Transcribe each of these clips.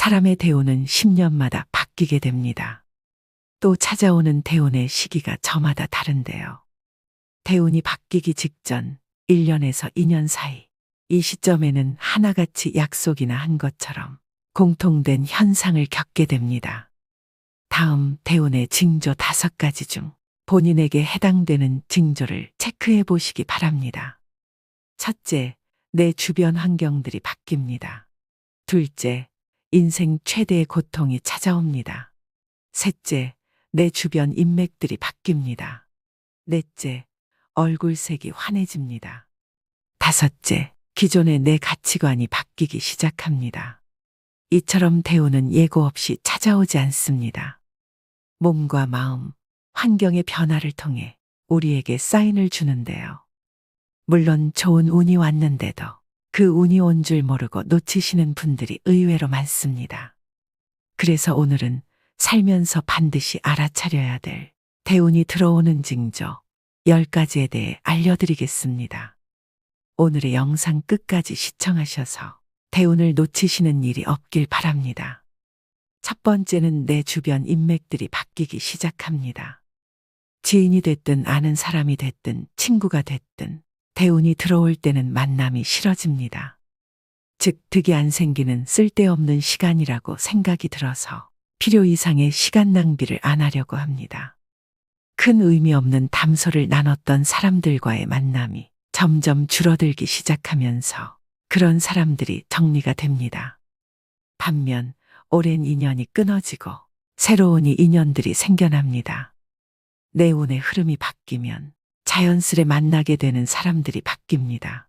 사람의 대운은 10년마다 바뀌게 됩니다. 또 찾아오는 대운의 시기가 저마다 다른데요. 대운이 바뀌기 직전 1년에서 2년 사이, 이 시점에는 하나같이 약속이나 한 것처럼 공통된 현상을 겪게 됩니다. 다음 대운의 징조 5가지 중 본인에게 해당되는 징조를 체크해 보시기 바랍니다. 첫째, 내 주변 환경들이 바뀝니다. 둘째, 인생 최대의 고통이 찾아옵니다. 셋째, 내 주변 인맥들이 바뀝니다. 넷째, 얼굴색이 환해집니다. 다섯째, 기존의 내 가치관이 바뀌기 시작합니다. 이처럼 대운은 예고 없이 찾아오지 않습니다. 몸과 마음, 환경의 변화를 통해 우리에게 사인을 주는데요. 물론 좋은 운이 왔는데도 그 운이 온 줄 모르고 놓치시는 분들이 의외로 많습니다. 그래서 오늘은 살면서 반드시 알아차려야 될 대운이 들어오는 징조 10가지에 대해 알려드리겠습니다. 오늘의 영상 끝까지 시청하셔서 대운을 놓치시는 일이 없길 바랍니다. 첫 번째는 내 주변 인맥들이 바뀌기 시작합니다. 지인이 됐든 아는 사람이 됐든 친구가 됐든 대운이 들어올 때는 만남이 싫어집니다. 즉 득이 안 생기는 쓸데없는 시간이라고 생각이 들어서 필요 이상의 시간 낭비를 안 하려고 합니다. 큰 의미 없는 담소를 나눴던 사람들과의 만남이 점점 줄어들기 시작하면서 그런 사람들이 정리가 됩니다. 반면 오랜 인연이 끊어지고 새로운 인연들이 생겨납니다. 내 운의 흐름이 바뀌면 자연스레 만나게 되는 사람들이 바뀝니다.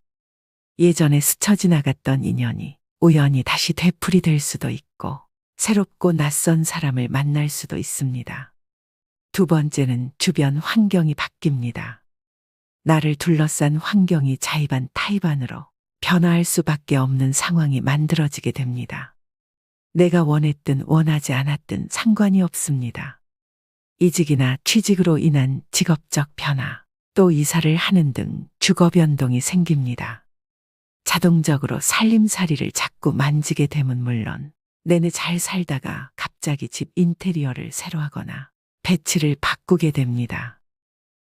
예전에 스쳐 지나갔던 인연이 우연히 다시 되풀이 될 수도 있고 새롭고 낯선 사람을 만날 수도 있습니다. 두 번째는 주변 환경이 바뀝니다. 나를 둘러싼 환경이 자의반 타의반으로 변화할 수밖에 없는 상황이 만들어지게 됩니다. 내가 원했든 원하지 않았든 상관이 없습니다. 이직이나 취직으로 인한 직업적 변화, 또 이사를 하는 등 주거 변동이 생깁니다. 자동적으로 살림살이를 자꾸 만지게 되면 물론 내내 잘 살다가 갑자기 집 인테리어를 새로 하거나 배치를 바꾸게 됩니다.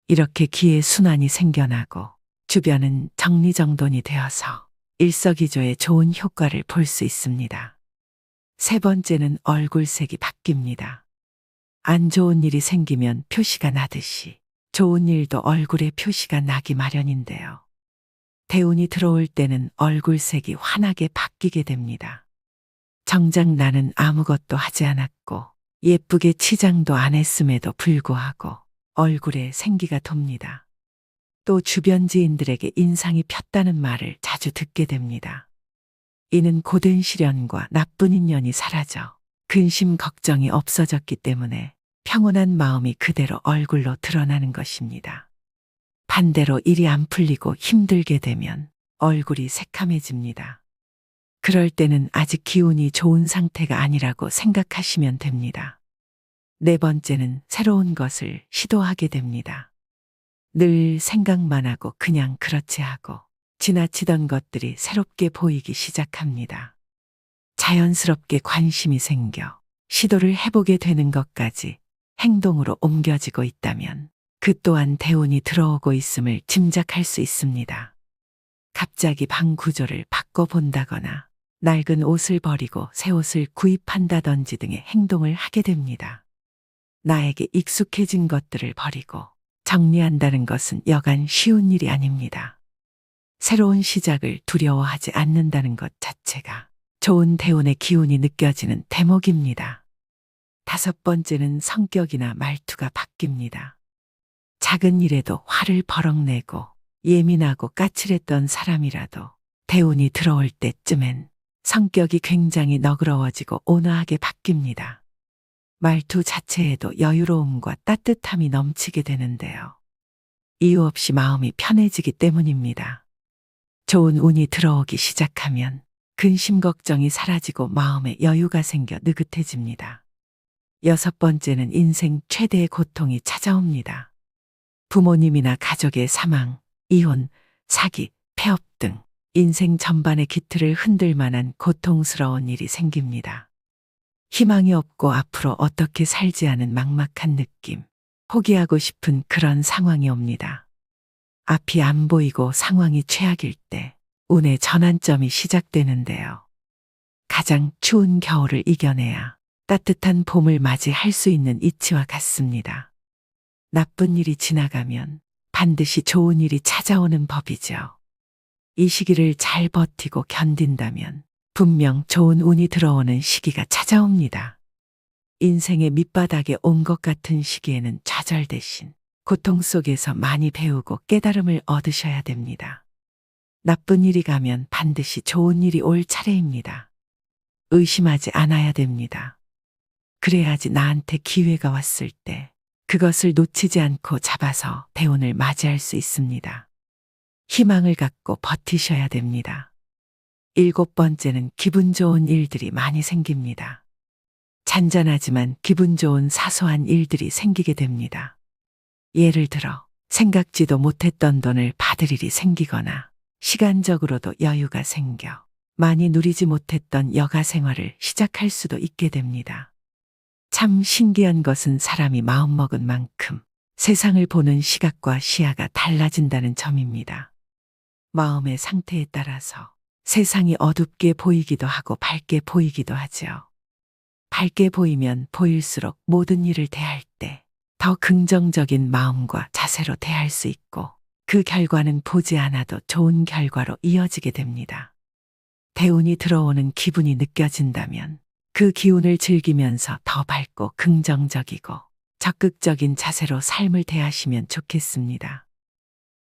이렇게 기회 순환이 생겨나고 주변은 정리정돈이 되어서 일석이조의 좋은 효과를 볼 수 있습니다. 세 번째는 얼굴색이 바뀝니다. 안 좋은 일이 생기면 표시가 나듯이 좋은 일도 얼굴에 표시가 나기 마련인데요. 대운이 들어올 때는 얼굴색이 환하게 바뀌게 됩니다. 정작 나는 아무것도 하지 않았고 예쁘게 치장도 안 했음에도 불구하고 얼굴에 생기가 돕니다. 또 주변 지인들에게 인상이 폈다는 말을 자주 듣게 됩니다. 이는 고된 시련과 나쁜 인연이 사라져 근심 걱정이 없어졌기 때문에 평온한 마음이 그대로 얼굴로 드러나는 것입니다. 반대로 일이 안 풀리고 힘들게 되면 얼굴이 새카매집니다. 그럴 때는 아직 기운이 좋은 상태가 아니라고 생각하시면 됩니다. 네 번째는 새로운 것을 시도하게 됩니다. 늘 생각만 하고 그냥 그렇지 하고 지나치던 것들이 새롭게 보이기 시작합니다. 자연스럽게 관심이 생겨 시도를 해보게 되는 것까지 행동으로 옮겨지고 있다면 그 또한 대운이 들어오고 있음을 짐작할 수 있습니다. 갑자기 방 구조를 바꿔본다거나 낡은 옷을 버리고 새 옷을 구입한다든지 등의 행동을 하게 됩니다. 나에게 익숙해진 것들을 버리고 정리한다는 것은 여간 쉬운 일이 아닙니다. 새로운 시작을 두려워하지 않는다는 것 자체가 좋은 대운의 기운이 느껴지는 대목입니다. 다섯 번째는 성격이나 말투가 바뀝니다. 작은 일에도 화를 버럭 내고 예민하고 까칠했던 사람이라도 대운이 들어올 때쯤엔 성격이 굉장히 너그러워지고 온화하게 바뀝니다. 말투 자체에도 여유로움과 따뜻함이 넘치게 되는데요. 이유 없이 마음이 편해지기 때문입니다. 좋은 운이 들어오기 시작하면 근심 걱정이 사라지고 마음에 여유가 생겨 느긋해집니다. 여섯 번째는 인생 최대의 고통이 찾아옵니다. 부모님이나 가족의 사망, 이혼, 사기, 폐업 등 인생 전반의 기틀을 흔들 만한 고통스러운 일이 생깁니다. 희망이 없고 앞으로 어떻게 살지 하는 막막한 느낌. 포기하고 싶은 그런 상황이 옵니다. 앞이 안 보이고 상황이 최악일 때 운의 전환점이 시작되는데요. 가장 추운 겨울을 이겨내야 따뜻한 봄을 맞이할 수 있는 이치와 같습니다. 나쁜 일이 지나가면 반드시 좋은 일이 찾아오는 법이죠. 이 시기를 잘 버티고 견딘다면 분명 좋은 운이 들어오는 시기가 찾아옵니다. 인생의 밑바닥에 온 것 같은 시기에는 좌절 대신 고통 속에서 많이 배우고 깨달음을 얻으셔야 됩니다. 나쁜 일이 가면 반드시 좋은 일이 올 차례입니다. 의심하지 않아야 됩니다. 그래야지 나한테 기회가 왔을 때 그것을 놓치지 않고 잡아서 대운을 맞이할 수 있습니다. 희망을 갖고 버티셔야 됩니다. 7번째는 기분 좋은 일들이 많이 생깁니다. 잔잔하지만 기분 좋은 사소한 일들이 생기게 됩니다. 예를 들어 생각지도 못했던 돈을 받을 일이 생기거나 시간적으로도 여유가 생겨 많이 누리지 못했던 여가 생활을 시작할 수도 있게 됩니다. 참 신기한 것은 사람이 마음먹은 만큼 세상을 보는 시각과 시야가 달라진다는 점입니다. 마음의 상태에 따라서 세상이 어둡게 보이기도 하고 밝게 보이기도 하죠. 밝게 보이면 보일수록 모든 일을 대할 때 더 긍정적인 마음과 자세로 대할 수 있고 그 결과는 보지 않아도 좋은 결과로 이어지게 됩니다. 대운이 들어오는 기분이 느껴진다면 그 기운을 즐기면서 더 밝고 긍정적이고 적극적인 자세로 삶을 대하시면 좋겠습니다.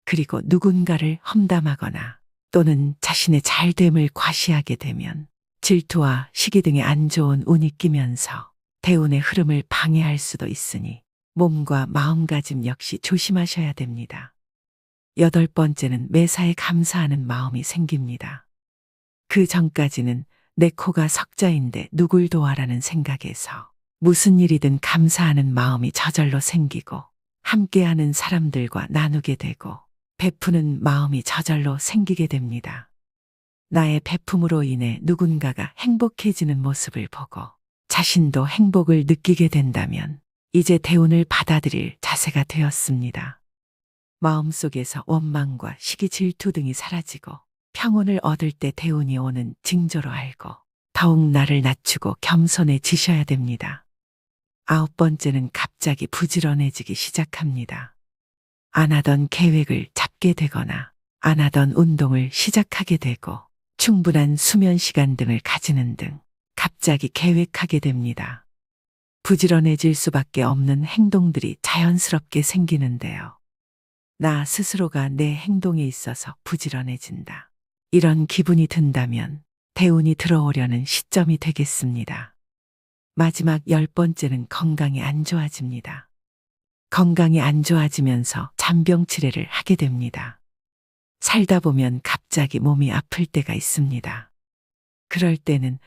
그리고 누군가를 험담하거나 또는 자신의 잘됨을 과시하게 되면 질투와 시기 등의 안 좋은 운이 끼면서 대운의 흐름을 방해할 수도 있으니 몸과 마음가짐 역시 조심하셔야 됩니다. 8번째는 매사에 감사하는 마음이 생깁니다. 그 전까지는 내 코가 석자인데 누굴 도와라는 생각에서 무슨 일이든 감사하는 마음이 저절로 생기고 함께하는 사람들과 나누게 되고 베푸는 마음이 저절로 생기게 됩니다. 나의 베품으로 인해 누군가가 행복해지는 모습을 보고 자신도 행복을 느끼게 된다면 이제 대운을 받아들일 자세가 되었습니다. 마음속에서 원망과 시기 질투 등이 사라지고 평온을 얻을 때 대운이 오는 징조로 알고 더욱 나를 낮추고 겸손해지셔야 됩니다. 9번째는 갑자기 부지런해지기 시작합니다. 안 하던 계획을 잡게 되거나 안 하던 운동을 시작하게 되고 충분한 수면 시간 등을 가지는 등 갑자기 계획하게 됩니다. 부지런해질 수밖에 없는 행동들이 자연스럽게 생기는데요. 나 스스로가 내 행동에 있어서 부지런해진다. 이런 기분이 든다면 대운이 들어오려는 시점이 되겠습니다. 마지막 10번째는 건강이 안 좋아집니다. 건강이 안 좋아지면서 잔병 치레를 하게 됩니다. 살다 보면 갑자기 몸이 아플 때가 있습니다. 그럴 때는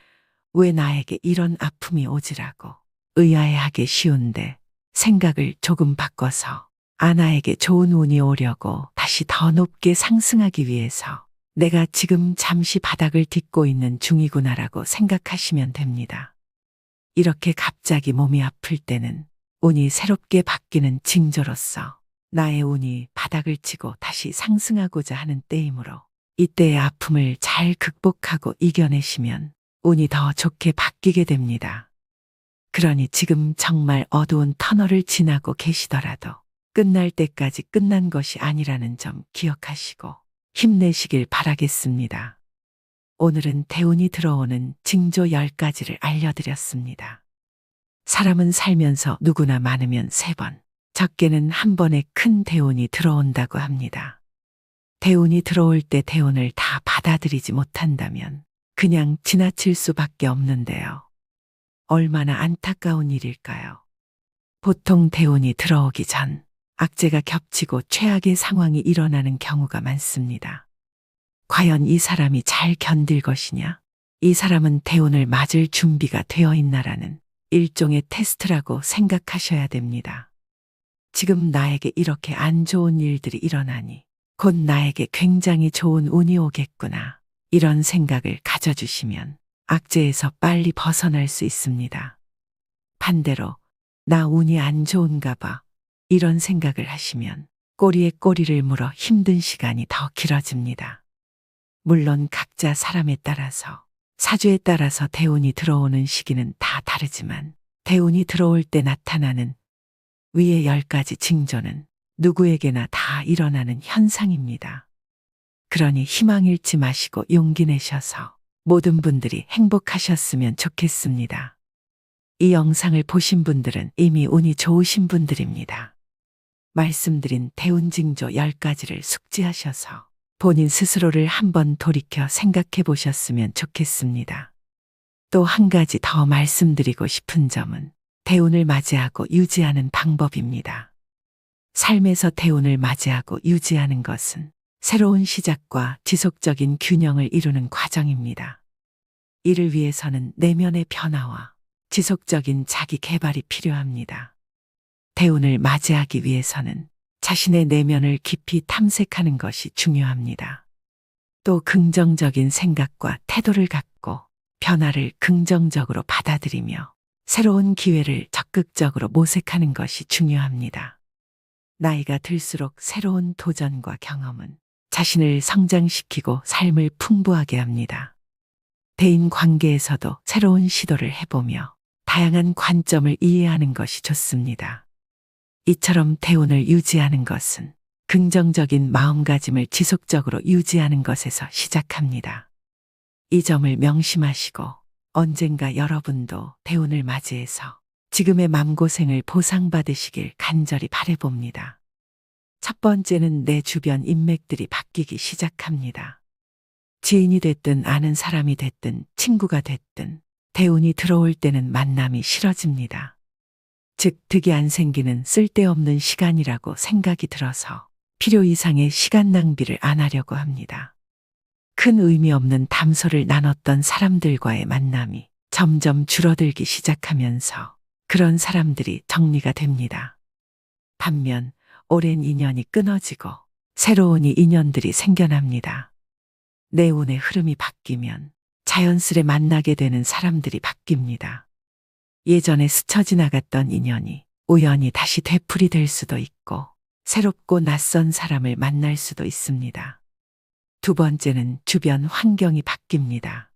왜 나에게 이런 아픔이 오지라고 의아해하기 쉬운데 생각을 조금 바꿔서 나에게 좋은 운이 오려고 다시 더 높게 상승하기 위해서 내가 지금 잠시 바닥을 딛고 있는 중이구나라고 생각하시면 됩니다. 이렇게 갑자기 몸이 아플 때는 운이 새롭게 바뀌는 징조로서 나의 운이 바닥을 치고 다시 상승하고자 하는 때이므로 이때의 아픔을 잘 극복하고 이겨내시면 운이 더 좋게 바뀌게 됩니다. 그러니 지금 정말 어두운 터널을 지나고 계시더라도 끝날 때까지 끝난 것이 아니라는 점 기억하시고 힘내시길 바라겠습니다. 오늘은 대운이 들어오는 징조 10가지를 알려드렸습니다. 사람은 살면서 누구나 많으면 3번, 적게는 1번의 큰 대운이 들어온다고 합니다. 대운이 들어올 때 대운을 다 받아들이지 못한다면 그냥 지나칠 수밖에 없는데요. 얼마나 안타까운 일일까요? 보통 대운이 들어오기 전 악재가 겹치고 최악의 상황이 일어나는 경우가 많습니다. 과연 이 사람이 잘 견딜 것이냐? 이 사람은 대운을 맞을 준비가 되어 있나라는 일종의 테스트라고 생각하셔야 됩니다. 지금 나에게 이렇게 안 좋은 일들이 일어나니 곧 나에게 굉장히 좋은 운이 오겠구나. 이런 생각을 가져주시면 악재에서 빨리 벗어날 수 있습니다. 반대로 나 운이 안 좋은가 봐 이런 생각을 하시면 꼬리에 꼬리를 물어 힘든 시간이 더 길어집니다. 물론 각자 사람에 따라서 사주에 따라서 대운이 들어오는 시기는 다 다르지만 대운이 들어올 때 나타나는 위의 10가지 징조는 누구에게나 다 일어나는 현상입니다. 그러니 희망 잃지 마시고 용기 내셔서 모든 분들이 행복하셨으면 좋겠습니다. 이 영상을 보신 분들은 이미 운이 좋으신 분들입니다. 말씀드린 대운 징조 10가지를 숙지하셔서 본인 스스로를 한번 돌이켜 생각해 보셨으면 좋겠습니다. 또 한 가지 더 말씀드리고 싶은 점은 대운을 맞이하고 유지하는 방법입니다. 삶에서 대운을 맞이하고 유지하는 것은 새로운 시작과 지속적인 균형을 이루는 과정입니다. 이를 위해서는 내면의 변화와 지속적인 자기 개발이 필요합니다. 대운을 맞이하기 위해서는 자신의 내면을 깊이 탐색하는 것이 중요합니다. 또 긍정적인 생각과 태도를 갖고 변화를 긍정적으로 받아들이며 새로운 기회를 적극적으로 모색하는 것이 중요합니다. 나이가 들수록 새로운 도전과 경험은 자신을 성장시키고 삶을 풍부하게 합니다. 대인 관계에서도 새로운 시도를 해보며 다양한 관점을 이해하는 것이 좋습니다. 이처럼 대운을 유지하는 것은 긍정적인 마음가짐을 지속적으로 유지하는 것에서 시작합니다. 이 점을 명심하시고 언젠가 여러분도 대운을 맞이해서 지금의 맘고생을 보상받으시길 간절히 바라봅니다. 첫 번째는 내 주변 인맥들이 바뀌기 시작합니다. 지인이 됐든 아는 사람이 됐든 친구가 됐든 대운이 들어올 때는 만남이 싫어집니다. 즉 득이 안 생기는 쓸데없는 시간이라고 생각이 들어서 필요 이상의 시간 낭비를 안 하려고 합니다. 큰 의미 없는 담소를 나눴던 사람들과의 만남이 점점 줄어들기 시작하면서 그런 사람들이 정리가 됩니다. 반면 오랜 인연이 끊어지고 새로운 인연들이 생겨납니다. 내 운의 흐름이 바뀌면 자연스레 만나게 되는 사람들이 바뀝니다. 예전에 스쳐 지나갔던 인연이 우연히 다시 되풀이 될 수도 있고 새롭고 낯선 사람을 만날 수도 있습니다. 두 번째는 주변 환경이 바뀝니다.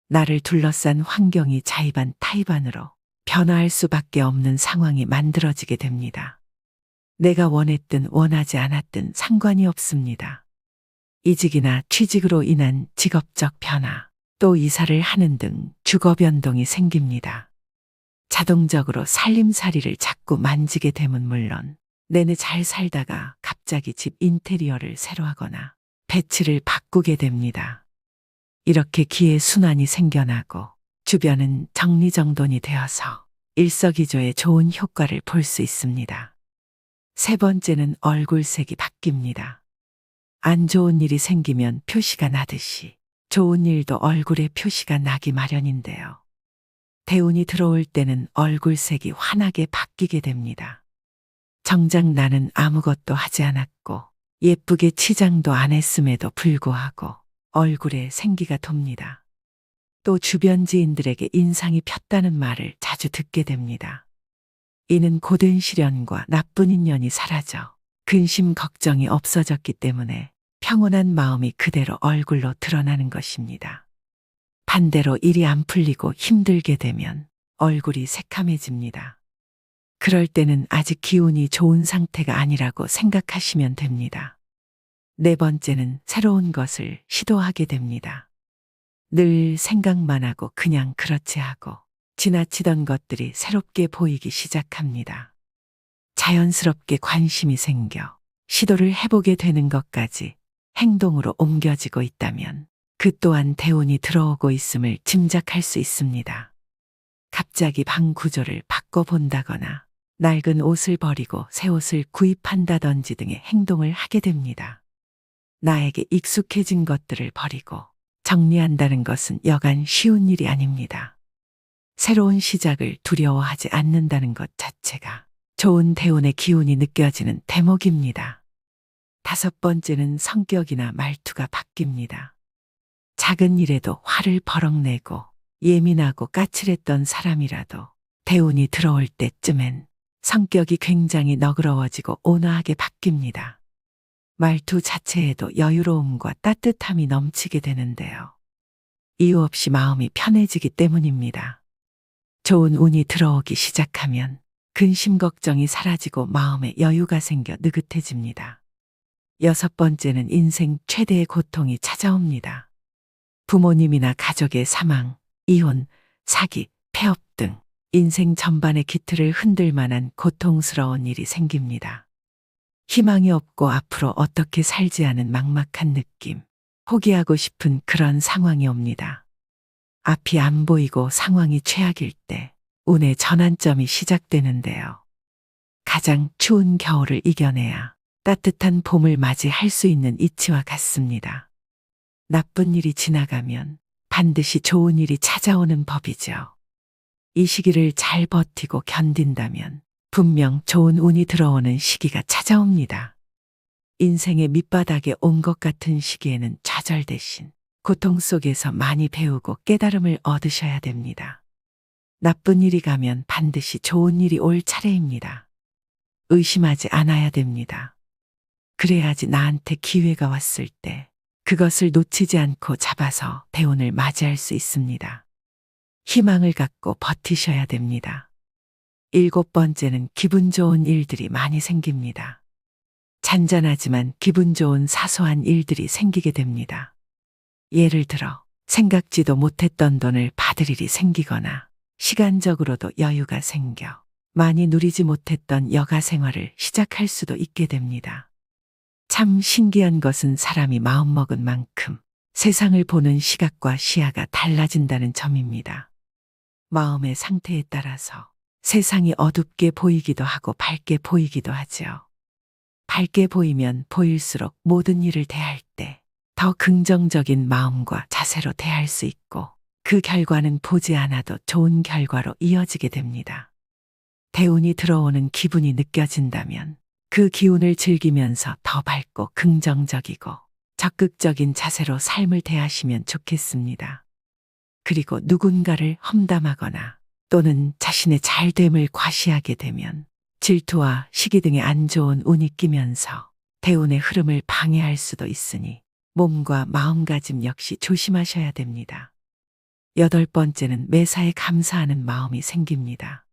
나를 둘러싼 환경이 자의반 타의반으로 변화할 수밖에 없는 상황이 만들어지게 됩니다. 내가 원했든 원하지 않았든 상관이 없습니다. 이직이나 취직으로 인한 직업적 변화, 또 이사를 하는 등 주거 변동이 생깁니다. 자동적으로 살림살이를 자꾸 만지게 되면 물론 내내 잘 살다가 갑자기 집 인테리어를 새로 하거나 배치를 바꾸게 됩니다. 이렇게 기회 순환이 생겨나고 주변은 정리정돈이 되어서 일석이조의 좋은 효과를 볼 수 있습니다. 세 번째는 얼굴색이 바뀝니다. 안 좋은 일이 생기면 표시가 나듯이 좋은 일도 얼굴에 표시가 나기 마련인데요. 대운이 들어올 때는 얼굴색이 환하게 바뀌게 됩니다. 정작 나는 아무것도 하지 않았고 예쁘게 치장도 안 했음에도 불구하고 얼굴에 생기가 돕니다. 또 주변 지인들에게 인상이 폈다는 말을 자주 듣게 됩니다. 이는 고된 시련과 나쁜 인연이 사라져 근심 걱정이 없어졌기 때문에 평온한 마음이 그대로 얼굴로 드러나는 것입니다. 반대로 일이 안 풀리고 힘들게 되면 얼굴이 새카매집니다. 그럴 때는 아직 기운이 좋은 상태가 아니라고 생각하시면 됩니다. 네 번째는 새로운 것을 시도하게 됩니다. 늘 생각만 하고 그냥 그렇지 하고 지나치던 것들이 새롭게 보이기 시작합니다. 자연스럽게 관심이 생겨 시도를 해보게 되는 것까지 행동으로 옮겨지고 있다면 그 또한 대운이 들어오고 있음을 짐작할 수 있습니다. 갑자기 방 구조를 바꿔본다거나 낡은 옷을 버리고 새 옷을 구입한다든지 등의 행동을 하게 됩니다. 나에게 익숙해진 것들을 버리고 정리한다는 것은 여간 쉬운 일이 아닙니다. 새로운 시작을 두려워하지 않는다는 것 자체가 좋은 대운의 기운이 느껴지는 대목입니다. 다섯 번째는 성격이나 말투가 바뀝니다. 작은 일에도 화를 버럭내고 예민하고 까칠했던 사람이라도 대운이 들어올 때쯤엔 성격이 굉장히 너그러워지고 온화하게 바뀝니다. 말투 자체에도 여유로움과 따뜻함이 넘치게 되는데요. 이유 없이 마음이 편해지기 때문입니다. 좋은 운이 들어오기 시작하면 근심 걱정이 사라지고 마음에 여유가 생겨 느긋해집니다. 여섯 번째는 인생 최대의 고통이 찾아옵니다. 부모님이나 가족의 사망, 이혼, 사기, 폐업 등 인생 전반의 기틀을 흔들 만한 고통스러운 일이 생깁니다. 희망이 없고 앞으로 어떻게 살지 하는 막막한 느낌, 포기하고 싶은 그런 상황이 옵니다. 앞이 안 보이고 상황이 최악일 때 운의 전환점이 시작되는데요. 가장 추운 겨울을 이겨내야 따뜻한 봄을 맞이할 수 있는 이치와 같습니다. 나쁜 일이 지나가면 반드시 좋은 일이 찾아오는 법이죠. 이 시기를 잘 버티고 견딘다면 분명 좋은 운이 들어오는 시기가 찾아옵니다. 인생의 밑바닥에 온 것 같은 시기에는 좌절 대신 고통 속에서 많이 배우고 깨달음을 얻으셔야 됩니다. 나쁜 일이 가면 반드시 좋은 일이 올 차례입니다. 의심하지 않아야 됩니다. 그래야지 나한테 기회가 왔을 때 그것을 놓치지 않고 잡아서 대운을 맞이할 수 있습니다. 희망을 갖고 버티셔야 됩니다. 일곱 번째는 기분 좋은 일들이 많이 생깁니다. 잔잔하지만 기분 좋은 사소한 일들이 생기게 됩니다. 예를 들어 생각지도 못했던 돈을 받을 일이 생기거나 시간적으로도 여유가 생겨 많이 누리지 못했던 여가 생활을 시작할 수도 있게 됩니다. 참 신기한 것은 사람이 마음먹은 만큼 세상을 보는 시각과 시야가 달라진다는 점입니다. 마음의 상태에 따라서 세상이 어둡게 보이기도 하고 밝게 보이기도 하죠. 밝게 보이면 보일수록 모든 일을 대할 때 더 긍정적인 마음과 자세로 대할 수 있고 그 결과는 보지 않아도 좋은 결과로 이어지게 됩니다. 대운이 들어오는 기분이 느껴진다면 그 기운을 즐기면서 더 밝고 긍정적이고 적극적인 자세로 삶을 대하시면 좋겠습니다. 그리고 누군가를 험담하거나 또는 자신의 잘됨을 과시하게 되면 질투와 시기 등의 안 좋은 운이 끼면서 대운의 흐름을 방해할 수도 있으니 몸과 마음가짐 역시 조심하셔야 됩니다. 여덟 번째는 매사에 감사하는 마음이 생깁니다.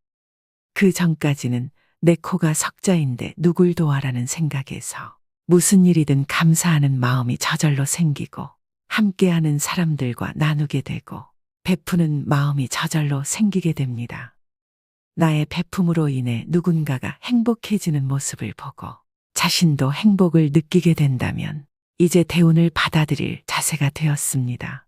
그 전까지는 내 코가 석자인데 누굴 도와라는 생각에서 무슨 일이든 감사하는 마음이 저절로 생기고 함께하는 사람들과 나누게 되고 베푸는 마음이 저절로 생기게 됩니다. 나의 베품으로 인해 누군가가 행복해지는 모습을 보고 자신도 행복을 느끼게 된다면 이제 대운을 받아들일 자세가 되었습니다.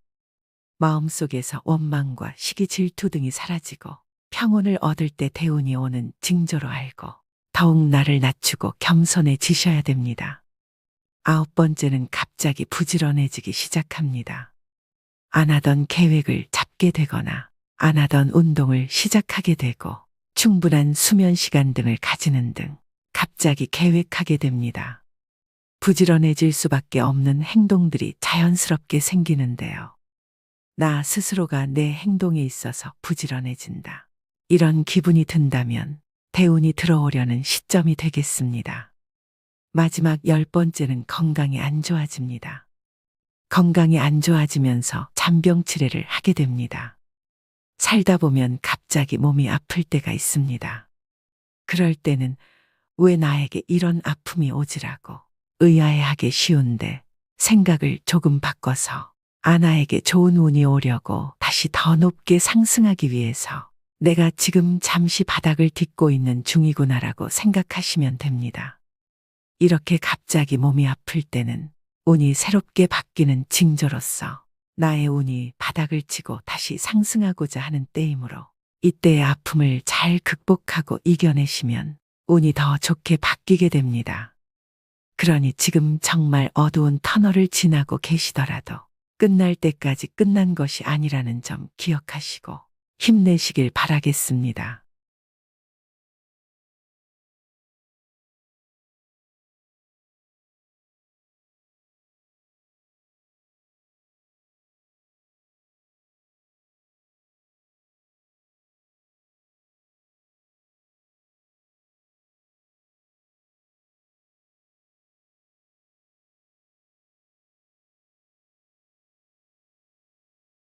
마음속에서 원망과 시기 질투 등이 사라지고 평온을 얻을 때 대운이 오는 징조로 알고 더욱 나를 낮추고 겸손해지셔야 됩니다. 아홉 번째는 갑자기 부지런해지기 시작합니다. 안 하던 계획을 잡게 되거나 안 하던 운동을 시작하게 되고 충분한 수면 시간 등을 가지는 등 갑자기 계획하게 됩니다. 부지런해질 수밖에 없는 행동들이 자연스럽게 생기는데요. 나 스스로가 내 행동에 있어서 부지런해진다. 이런 기분이 든다면 대운이 들어오려는 시점이 되겠습니다. 마지막 열 번째는 건강이 안 좋아집니다. 건강이 안 좋아지면서 잔병 치레를 하게 됩니다. 살다 보면 갑자기 몸이 아플 때가 있습니다. 그럴 때는 왜 나에게 이런 아픔이 오지라고 의아해하기 쉬운데 생각을 조금 바꿔서 아나에게 좋은 운이 오려고 다시 더 높게 상승하기 위해서 내가 지금 잠시 바닥을 딛고 있는 중이구나라고 생각하시면 됩니다. 이렇게 갑자기 몸이 아플 때는 운이 새롭게 바뀌는 징조로서 나의 운이 바닥을 치고 다시 상승하고자 하는 때이므로 이때의 아픔을 잘 극복하고 이겨내시면 운이 더 좋게 바뀌게 됩니다. 그러니 지금 정말 어두운 터널을 지나고 계시더라도 끝날 때까지 끝난 것이 아니라는 점 기억하시고 힘내시길 바라겠습니다.